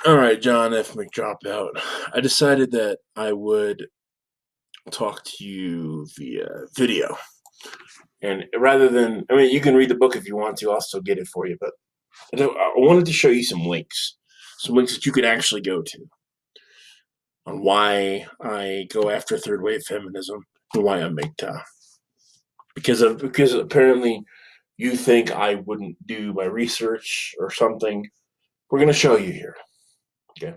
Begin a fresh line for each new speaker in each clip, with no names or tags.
All right, John F. McDropout. I decided that I would talk to you via video. And rather than, you can read the book if you want to, I'll still get it for you. But I wanted to show you some links that you could actually go to on why I go after third wave feminism and why I'm mgtow. Because apparently you think I wouldn't do my research or something. We're going to show you here. Okay.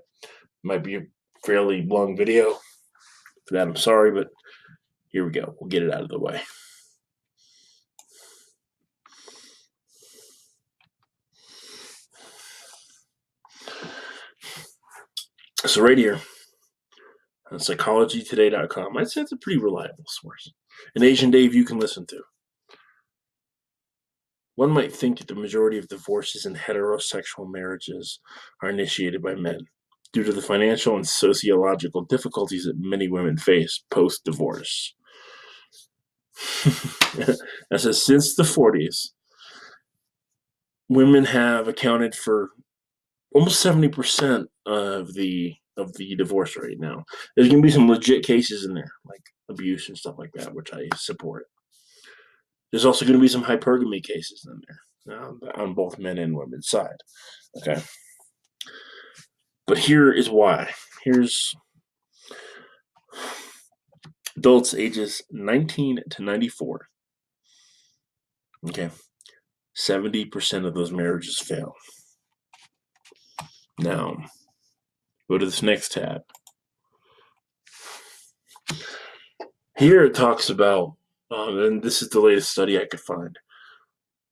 Might be a fairly long video. For that, I'm sorry, but here we go. We'll get it out of the way. So right here on psychologytoday.com, I'd say it's a pretty reliable source. An Asian Dave you can listen to. One might think that the majority of divorces in heterosexual marriages are initiated by men due to the financial and sociological difficulties that many women face post-divorce. That says since the 40s, women have accounted for almost 70% of the divorce rate now. There's going to be some legit cases in there, like abuse and stuff like that, which I support. There's also going to be some hypergamy cases in there on both men and women's side. Okay. But here is why. Here's adults ages 19 to 94. Okay. 70% of those marriages fail. Now, go to this next tab. Here it talks about, and this is the latest study I could find,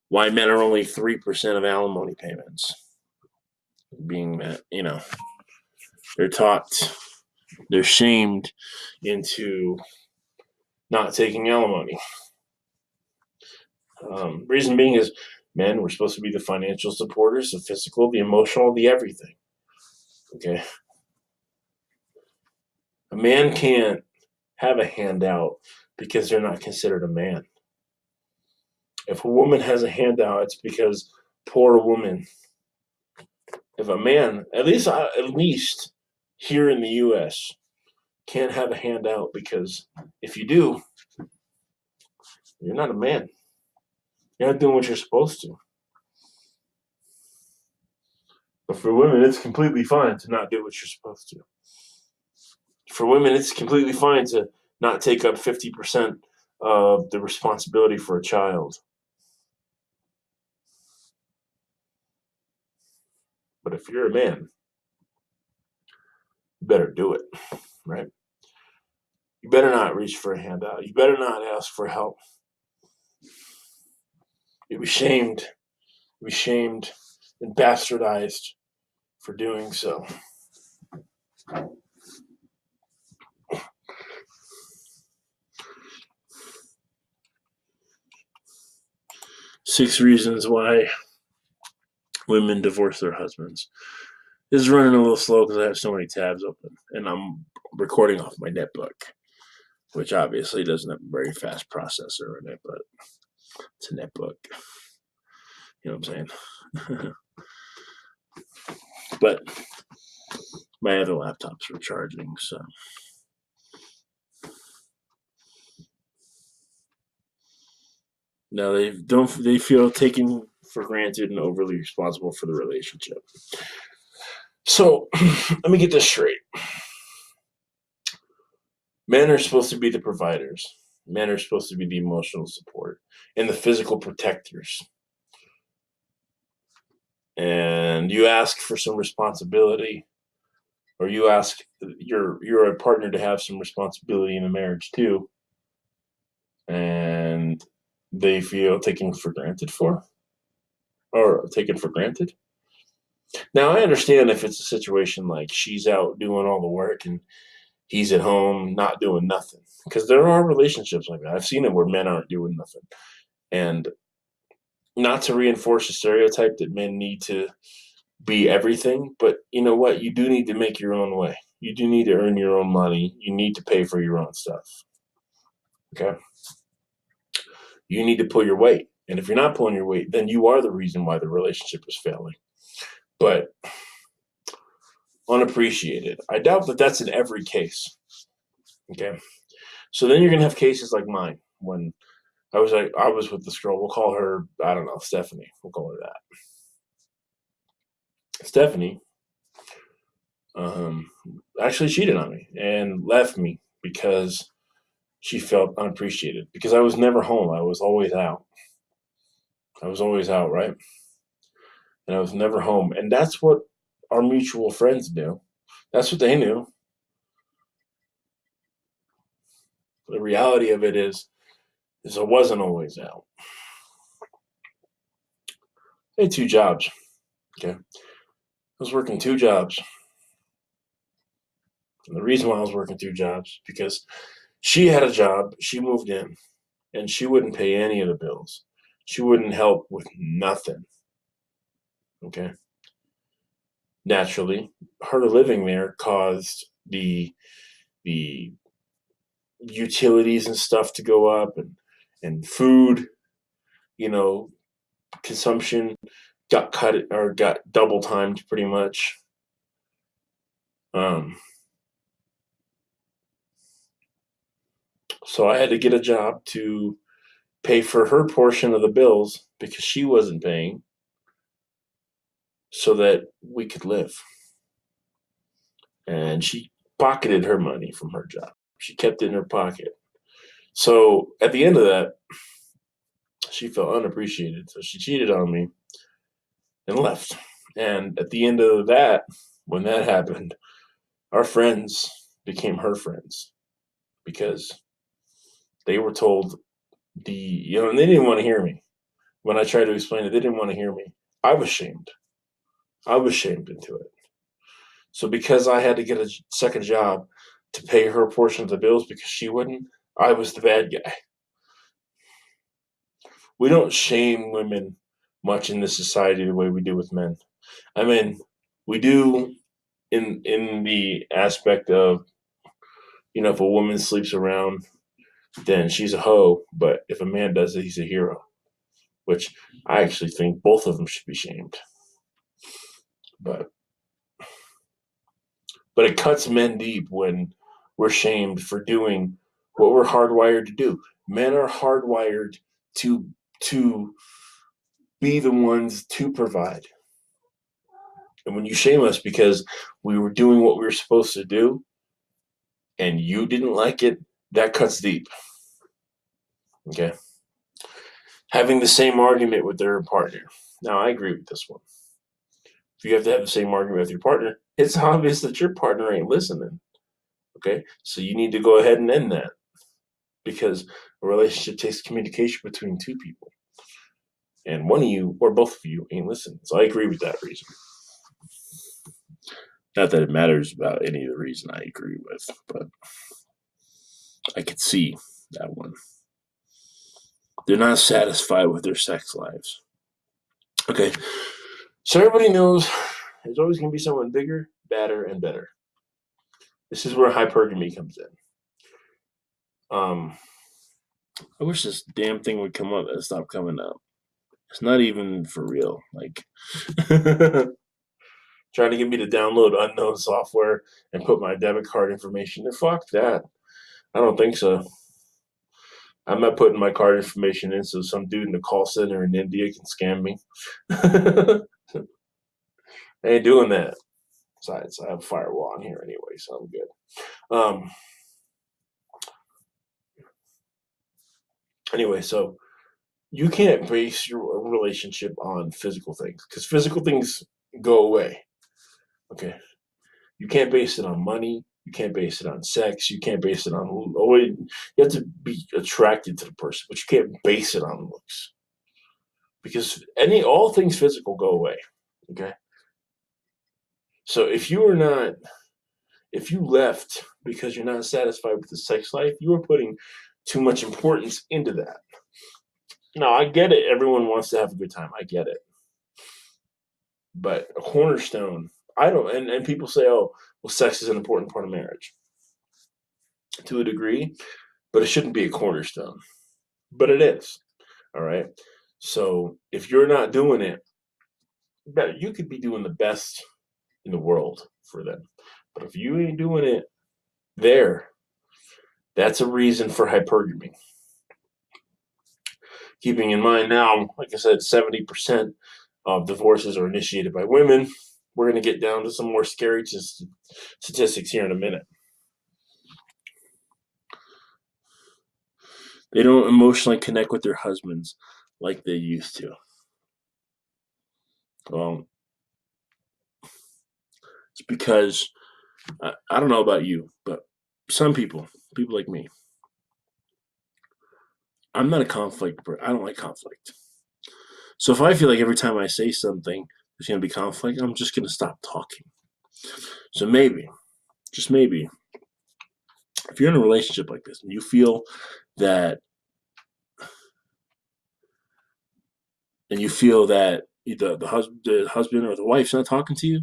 why men are only 3% of alimony payments. Being that, they're taught, they're shamed into not taking alimony. Reason being is men were supposed to be the financial supporters, the physical, the emotional, the everything. Okay. A man can't have a handout because they're not considered a man. If a woman has a handout, it's because poor woman. If a man, at least here in the U.S., can't have a handout because if you do, you're not a man. You're not doing what you're supposed to. But for women, it's completely fine to not do what you're supposed to. For women, it's completely fine to not take up 50% of the responsibility for a child. But if you're a man, you better do it, right? You better not reach for a handout. You better not ask for help. You'll be shamed. You'll be shamed and bastardized for doing so. 6 reasons why women divorce their husbands. This is running a little slow because I have so many tabs open, and I'm recording off my netbook, which obviously doesn't have a very fast processor in it, but it's a netbook. You know what I'm saying? But my other laptops were charging, so. Now they feel taken for granted and overly responsible for the relationship. So let me get this straight. Men are supposed to be the providers. Men are supposed to be the emotional support and the physical protectors. And you ask for some responsibility, or you ask your partner to have some responsibility in the marriage too, and they feel taken for granted. Now, I understand if it's a situation like she's out doing all the work and he's at home not doing nothing, because there are relationships like that. I've seen it where men aren't doing nothing. And not to reinforce a stereotype that men need to be everything, but you know what? You do need to make your own way. You do need to earn your own money. You need to pay for your own stuff. Okay? You need to pull your weight. And if you're not pulling your weight, then you are the reason why the relationship is failing. but unappreciated. I doubt that that's in every case. Okay. So then you're gonna have cases like mine when I was with this girl. We'll call her, I don't know, Stephanie. We'll call her that. Stephanie um, actually cheated on me and left me because she felt unappreciated because I was never home. I was always out. I was always out, right? And I was never home. And that's what our mutual friends knew. That's what they knew. The reality of it is I wasn't always out. I had two jobs. Okay. I was working two jobs. And the reason why I was working two jobs because she had a job, she moved in, and she wouldn't pay any of the bills. She wouldn't help with nothing. Okay. Naturally, her living there caused the utilities and stuff to go up and food, you know, consumption got cut or got double timed pretty much. Um, so I had to get a job to pay for her portion of the bills because she wasn't paying so that we could live. And she pocketed her money from her job. She kept it in her pocket. So at the end of that, she felt unappreciated. So she cheated on me and left. And at the end of that, when that happened, our friends became her friends because they were told and they didn't want to hear me. When I tried to explain it, they didn't want to hear me. I was shamed. I was shamed into it. So because I had to get a second job to pay her portion of the bills because she wouldn't, I was the bad guy. We don't shame women much in this society the way we do with men. I mean, we do in the aspect of, if a woman sleeps around, then she's a hoe. But if a man does it, he's a hero. Which I actually think both of them should be shamed. But it cuts men deep when we're shamed for doing what we're hardwired to do. Men are hardwired to be the ones to provide. And when you shame us because we were doing what we were supposed to do and you didn't like it, that cuts deep. Okay. Having the same argument with their partner. Now, I agree with this one. If you have to have the same argument with your partner, it's obvious that your partner ain't listening. Okay. So you need to go ahead and end that because a relationship takes communication between two people. And one of you or both of you ain't listening. So I agree with that reason. Not that it matters about any of the reason I agree with, but I could see that one. They're not satisfied with their sex lives. Okay. So everybody knows there's always going to be someone bigger, badder, and better. This is where hypergamy comes in. I wish this damn thing would come up and stop coming up. It's not even for real. Like trying to get me to download unknown software and put my debit card information. And fuck that. I don't think so. I'm not putting my card information in so some dude in the call center in India can scam me. I ain't doing that. Besides, I have a firewall on here anyway, so I'm good. Anyway, so you can't base your relationship on physical things because physical things go away. Okay. You can't base it on money. You can't base it on sex. You can't base it on. You have to be attracted to the person, but you can't base it on looks because all things physical go away. Okay. So if you left because you're not satisfied with the sex life, you are putting too much importance into that. Now, I get it. Everyone wants to have a good time. I get it. But a cornerstone, I don't, and people say, oh, well, sex is an important part of marriage. To a degree, but it shouldn't be a cornerstone. But it is. All right. So if you're not doing it, That you could be doing the best in the world for them. But if you ain't doing it there, that's a reason for hypergamy. Keeping in mind now, like I said, 70% of divorces are initiated by women. We're going to get down to some more scary statistics here in a minute. They don't emotionally connect with their husbands like they used to. Well, it's because I don't know about you, but some people like me, I'm not a conflict. I don't like conflict. So if I feel like every time I say something there's going to be conflict, I'm just going to stop talking. So maybe, just maybe, if you're in a relationship like this and you feel that, the husband or the wife's not talking to you,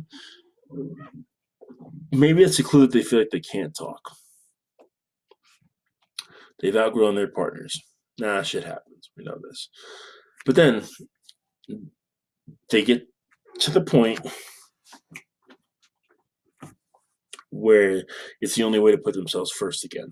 maybe it's a clue that they feel like they can't talk. They've outgrown their partners. Nah, shit happens. We know this. But then they get to the point where it's the only way to put themselves first again.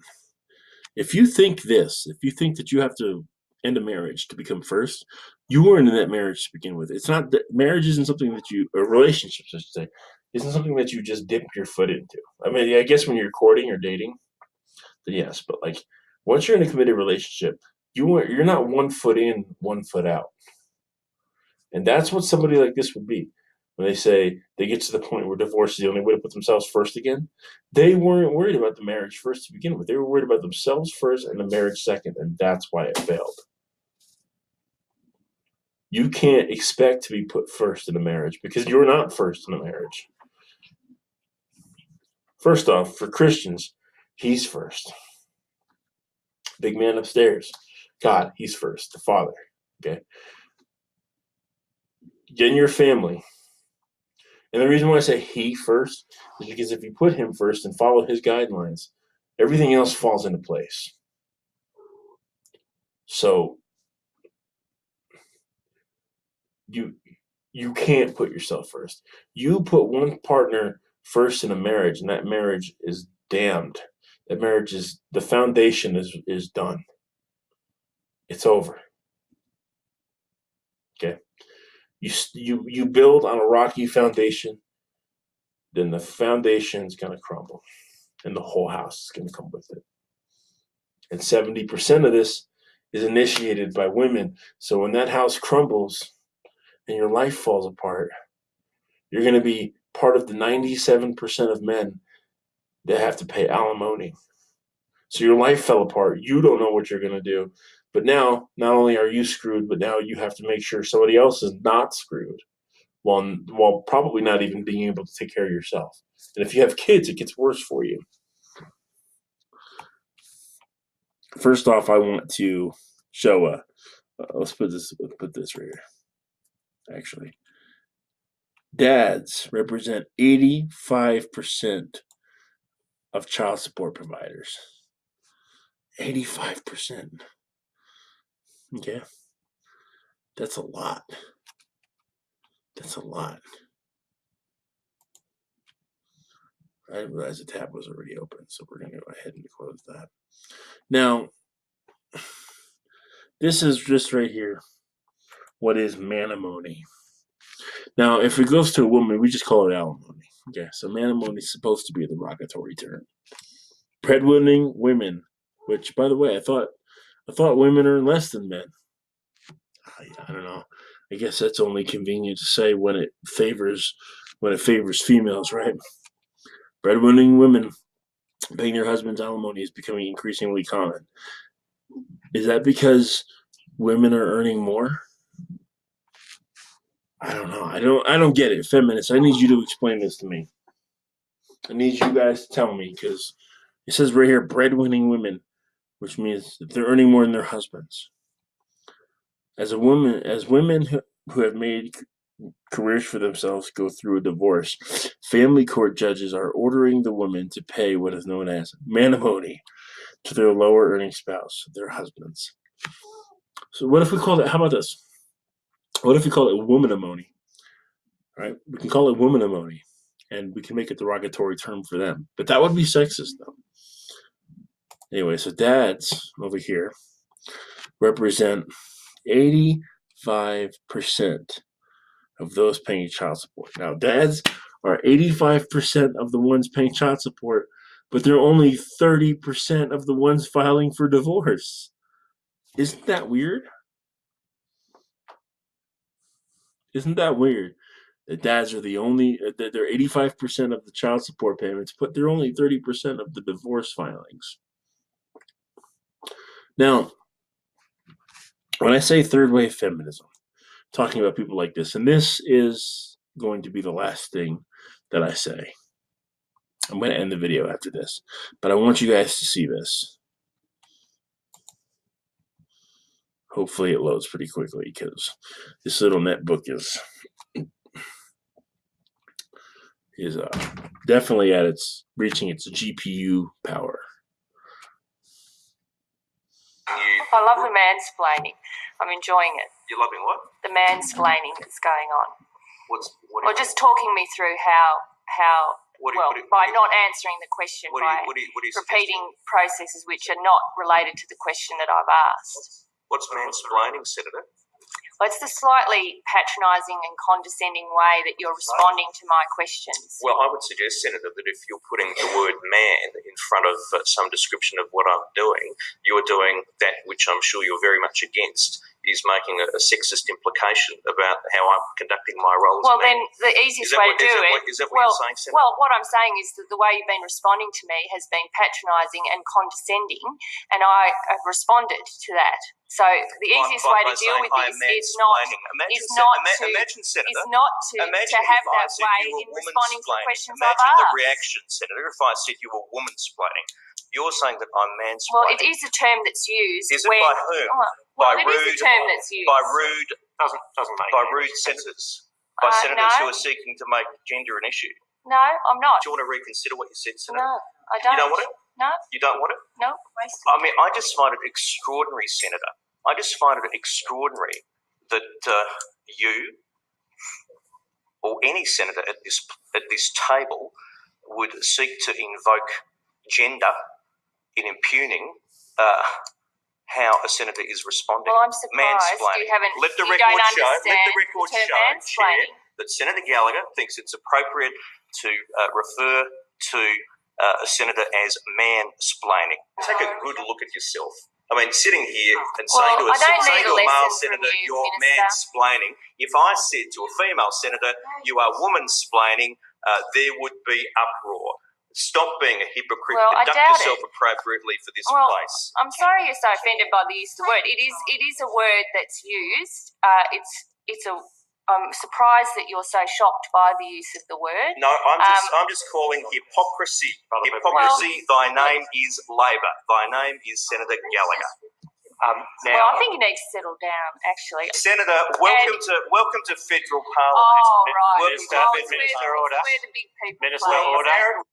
If you think that you have to end a marriage to become first, you weren't in that marriage to begin with. It's not that marriage isn't something that or relationships, I should say, isn't something that you just dip your foot into. I mean, I guess when you're courting or dating, then yes, but like once you're in a committed relationship, you're not 1 foot in, 1 foot out. And that's what somebody like this would be. When they say they get to the point where divorce is the only way to put themselves first again, they weren't worried about the marriage first to begin with. They were worried about themselves first and the marriage second, and that's why it failed. You can't expect to be put first in a marriage because you're not first in a marriage. First off, for Christians, he's first. Big man upstairs. God, he's first. The Father. Okay. In your family. And the reason why I say he first is because if you put him first and follow his guidelines, everything else falls into place. So you can't put yourself first. You put one partner first in a marriage, and that marriage is damned. That marriage is the foundation is done. It's over. Okay. You build on a rocky foundation, then the foundation is going to crumble, and the whole house is going to come with it. And 70% of this is initiated by women. So when that house crumbles and your life falls apart, you're going to be part of the 97% of men that have to pay alimony. So your life fell apart. You don't know what you're going to do. But now, not only are you screwed, but now you have to make sure somebody else is not screwed while probably not even being able to take care of yourself. And if you have kids, it gets worse for you. First off, I want to show let's put this right here. Actually, dads represent 85% of child support providers. 85%. Okay. That's a lot. That's a lot. I didn't realize the tab was already open, so we're going to go ahead and close that. Now, this is just right here. What is manimony? Now, if it goes to a woman, we just call it alimony. Okay, so manimony is supposed to be a derogatory term. Breadwinning women, which, by the way, I thought women earn less than men. I don't know. I guess that's only convenient to say when it favors females, right? Breadwinning women paying their husband's alimony is becoming increasingly common. Is that because women are earning more? I don't know. I don't get it. Feminists, I need you to explain this to me. I need you guys to tell me, because it says right here, breadwinning women, which means that they're earning more than their husbands. As women who have made careers for themselves go through a divorce, family court judges are ordering the women to pay what is known as manimony to their lower earning spouse, their husbands. So what if we call it, how about this? What if we call it womanimony? right? We can call it womanimony, and we can make a derogatory term for them. But that would be sexist, though. Anyway, so dads over here represent 85% of those paying child support. Now, dads are 85% of the ones paying child support, but they're only 30% of the ones filing for divorce. Isn't that weird? Isn't that weird? The dads are the only, they're 85% of the child support payments, but they're only 30% of the divorce filings. Now, when I say third wave feminism, talking about people like this, and this is going to be the last thing that I say. I'm going to end the video after this, but I want you guys to see this. Hopefully it loads pretty quickly because this little netbook is definitely at reaching its GPU power.
I love the mansplaining. I'm enjoying it.
You're loving what?
The mansplaining that's going on.
What
Or just talking me through how by not answering the question, by repeating processes which are not related to the question that I've asked.
What's mansplaining, Senator?
Well, it's the slightly patronising and condescending way that you're responding to my questions.
Well, I would suggest, Senator, that if you're putting the word man in front of some description of what I'm doing, you're doing that which I'm sure you're very much against, is making a sexist implication about how I'm conducting my role as a man.
Well, then the easiest way to do it...
Is that what you're saying, Senator?
Well, what I'm saying is that the way you've been responding to me has been patronising and condescending, and I have responded to that. So the easiest way to deal with this is not to have that way in responding to questions I've asked.
Imagine the reaction, Senator, if I said you were womansplaining. You're saying that I'm mansplaining.
Well, it is a term that's used.
Is it by whom?
It is a term that's used.
By rude senators. By senators who are seeking to make gender an issue.
No, I'm not.
Do you want to reconsider what you said, Senator?
No, I don't.
You don't want it?
No.
You don't want it?
No.
I mean, I just find it extraordinary, Senator. I just find it extraordinary that you or any senator at this table would seek to invoke gender in impugning how a senator is responding.
Well, I'm surprised you haven't.
Let the record show, Chair, that Senator Gallagher thinks it's appropriate to refer to a senator as mansplaining. Take a good look at yourself. I mean, sitting here and saying to a male senator, you're mansplaining. If I said to a female senator, you are womansplaining, there would be uproar. Stop being a hypocrite. Conduct yourself appropriately for this place.
I'm sorry you're so offended by the use of the word. It is a word that's used. I'm surprised that you're so shocked by the use of the word.
No, I'm just calling hypocrisy. Hypocrisy. Thy name is Labor. Thy name is Senator Gallagher.
Well, I think you need to settle down, actually.
Senator, welcome to federal parliament.
Oh, right.
Welcome to Minister Order.
Where the big people
Minister Order.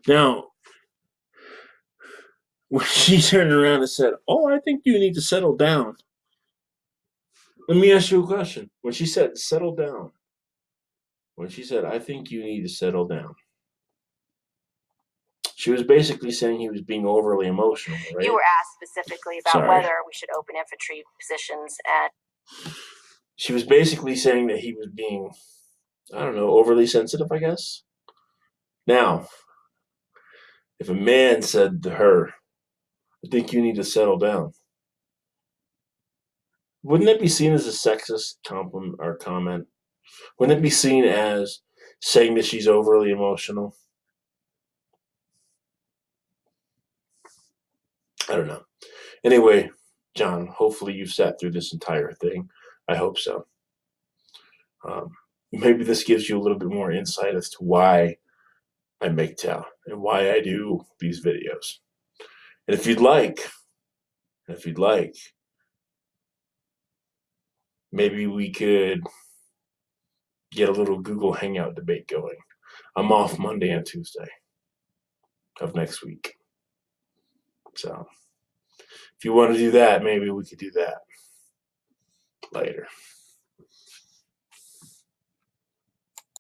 Now, when she turned around and said, "Oh, I think you need to settle down." Let me ask you a question. When she said, "Settle down," when she said, "I think you need to settle down," she was basically saying he was being overly emotional, right?
You were asked specifically about whether we should open infantry positions at...
She was basically saying that he was being, I don't know, overly sensitive, I guess. Now, if a man said to her, "I think you need to settle down," wouldn't that be seen as a sexist compliment or comment? Wouldn't it be seen as saying that she's overly emotional? I don't know. Anyway, John, hopefully you've sat through this entire thing. I hope so. Maybe this gives you a little bit more insight as to why I mgtow and why I do these videos. And if you'd like, maybe we could get a little Google Hangout debate going. I'm off Monday and Tuesday of next week. So if you want to do that, maybe we could do that. Later.